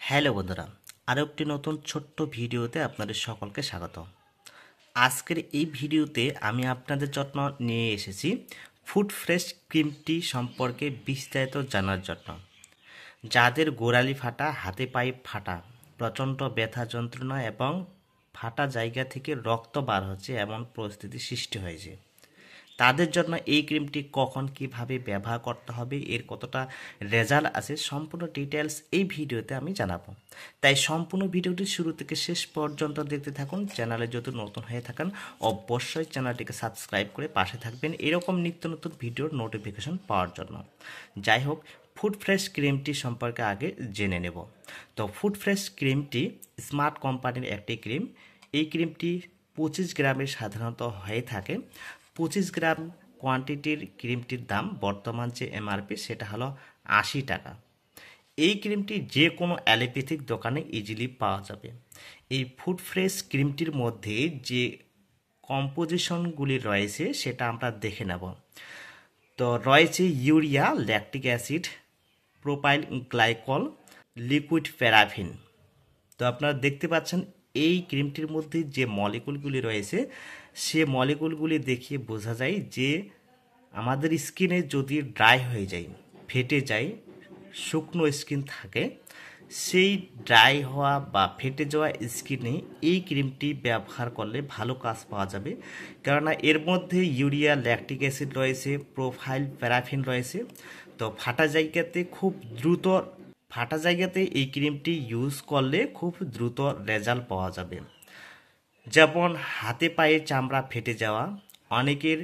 Hello বন্ধুরা, আরও একটি নতুন ছোট্ট ভিডিওতে আপনাদের সকলকে স্বাগত। আজকের এই ভিডিওতে আমি আপনাদের জন্য নিয়ে এসেছি ফুড ফ্রেশ ক্রিম টি সম্পর্কে বিস্তারিত জানার জন্য। যাদের গোড়ালি ফাটা, হাতে পায়ে ফাটা, প্রচণ্ড ব্যথা যন্ত্রণা এবং ফাটা জায়গা থেকে রক্ত বার হচ্ছে এমন পরিস্থিতি সৃষ্টি হয়েছে, তাদের জন্য এই ক্রিমটি কখন কিভাবে ব্যবহার করতে হবে, এর কতটা রেজাল্ট আছে, সম্পূর্ণ ডিটেলস এই ভিডিওতে আমি জানাবো। তাই সম্পূর্ণ ভিডিওটি শুরু থেকে শেষ পর্যন্ত দেখতে থাকুন। চ্যানেলে যদি নতুন হয়ে থাকেন অবশ্যই চ্যানেলটিকে সাবস্ক্রাইব করে পাশে থাকবেন এরকম নিত্য নতুন ভিডিওর নোটিফিকেশন পাওয়ার জন্য। যাই হোক, ফুড ফ্রেশ ক্রিমটি সম্পর্কে আগে জেনে নেব। তো ফুড ফ্রেশ ক্রিমটি স্মার্ট কোম্পানির একটি ক্রিম। এই ক্রিমটি 25 গ্রামের সাধারণত হয়ে থাকে। 25 গ্রাম কোয়ান্টিটির ক্রিমটির দাম বর্তমান যে এমআরপি সেটা হলো 80 টাকা। এই ক্রিমটি যে কোনো অ্যালোপ্যাথিক দোকানে ইজিলি পাওয়া যাবে। এই ফুড ফ্রেশ ক্রিমটির মধ্যে যে কম্পোজিশনগুলি রয়েছে সেটা আমরা দেখে নেব। তো রয়েছে urea, lactic acid, propyl glycol, liquid paraffin. তো আপনারা দেখতে পাচ্ছেন এই ক্রিমটির মধ্যে যে মলিকুলগুলি রয়েছে সে মলিকুলগুলি দেখিয়ে বোঝা যায় যে আমাদের স্কিনে যদি ড্রাই হয়ে যায়, ফেটে যায়, শুকনো স্কিন থাকে, সেই ড্রাই হওয়া বা ফেটে যাওয়া স্কিনে এই ক্রিমটি ব্যবহার করলে ভালো কাজ পাওয়া যাবে। কেননা এর মধ্যে ইউরিয়া, ল্যাকটিক অ্যাসিড রয়েছে, প্রোফাইল প্যারাফিন রয়েছে। তো ফাটা জায়গাতে এই ক্রিমটি ইউজ করলে খুব দ্রুত রেজাল্ট পাওয়া যাবে। যেমন হাতে পায়ে চামড়া ফেটে যাওয়া, অনেকের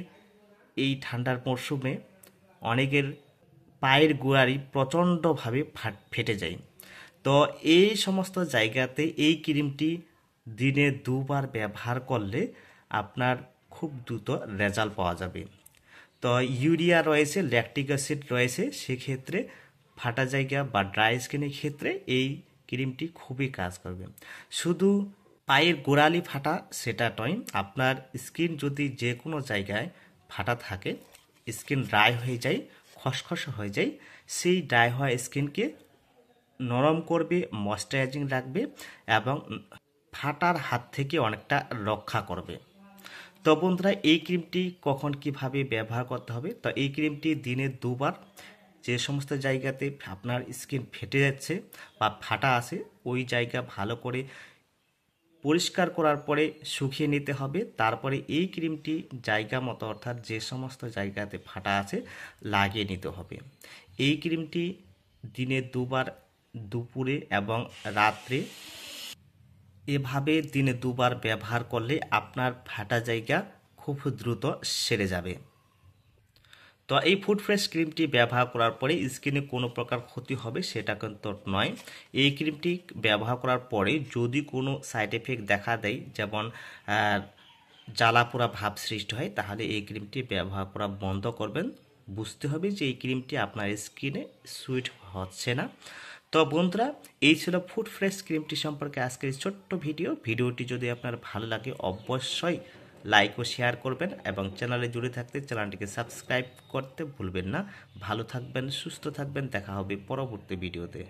এই ঠান্ডার মরশুমে অনেকের পায়ের গোড়ালি প্রচণ্ডভাবে ফেটে যায়। তো এই সমস্ত জায়গাতে এই ক্রিমটি দিনে 2 বার ব্যবহার করলে আপনার খুব দ্রুত রেজাল্ট পাওয়া যাবে। তো ইউরিয়া রয়েছে, ল্যাকটিক অ্যাসিড রয়েছে, সেক্ষেত্রে ফাটা জায়গা বা ড্রাই স্কিনের ক্ষেত্রে এই ক্রিমটি খুবই কাজ করবে। শুধু পায়ের গোড়ালি ফাটা সেটা নয়, আপনার স্কিন যদি যে কোনো জায়গায় ফাটা থাকে, স্কিন ড্রাই হয়ে যায়, খসখসে হয়ে যায়, সেই ড্রাই হওয়া স্কিনকে নরম করবে, ময়েশ্চারাইজিং রাখবে এবং ফাটার হাত থেকে অনেকটা রক্ষা করবে। তো বন্ধুরা, এই ক্রিমটি কখন কিভাবে ব্যবহার করতে হবে? তো এই ক্রিমটি দিনে 2 বার, যে সমস্ত জায়গাতে আপনার স্কিন ফেটে যাচ্ছে বা ফাটা আছে ওই জায়গা ভালো করে পরিষ্কার করার পরে শুকিয়ে নিতে হবে। তারপরে এই ক্রিমটি জায়গা মতো, অর্থাৎ যে সমস্ত জায়গাতে ফাটা আছে লাগিয়ে নিতে হবে। এই ক্রিমটি দিনে 2 বার, দুপুরে এবং রাত্রে, এভাবে দিনে 2 বার ব্যবহার করলে আপনার ফাটা জায়গা খুব দ্রুত সেরে যাবে। তো এই ফুড ফ্রেশ ক্রিমটি ব্যবহার করার পরে স্কিনে কোনো প্রকার ক্ষতি হবে সেটা কিন্তু নয়। এই ক্রিমটি ব্যবহার করার পরে যদি কোনো সাইড এফেক্ট দেখা দেয়, যেমন জ্বালা পোড়া ভাব সৃষ্টি হয়, তাহলে এই ক্রিমটি ব্যবহার করা বন্ধ করবেন। বুঝতে হবে যে এই ক্রিমটি আপনার স্কিনে সুইট হচ্ছে না। তো বন্ধুরা, এই ছিল ফুড ফ্রেশ ক্রিমটি সম্পর্কে আজকের ছোট্ট ভিডিওটি যদি আপনার ভালো লাগে অবশ্যই লাইক ও শেয়ার করবেন এবং চ্যানেলে জুড়ে থাকতে চ্যানেলটিকে সাবস্ক্রাইব করতে ভুলবেন না। ভালো থাকবেন, সুস্থ থাকবেন, দেখা হবে পরবর্তী ভিডিওতে।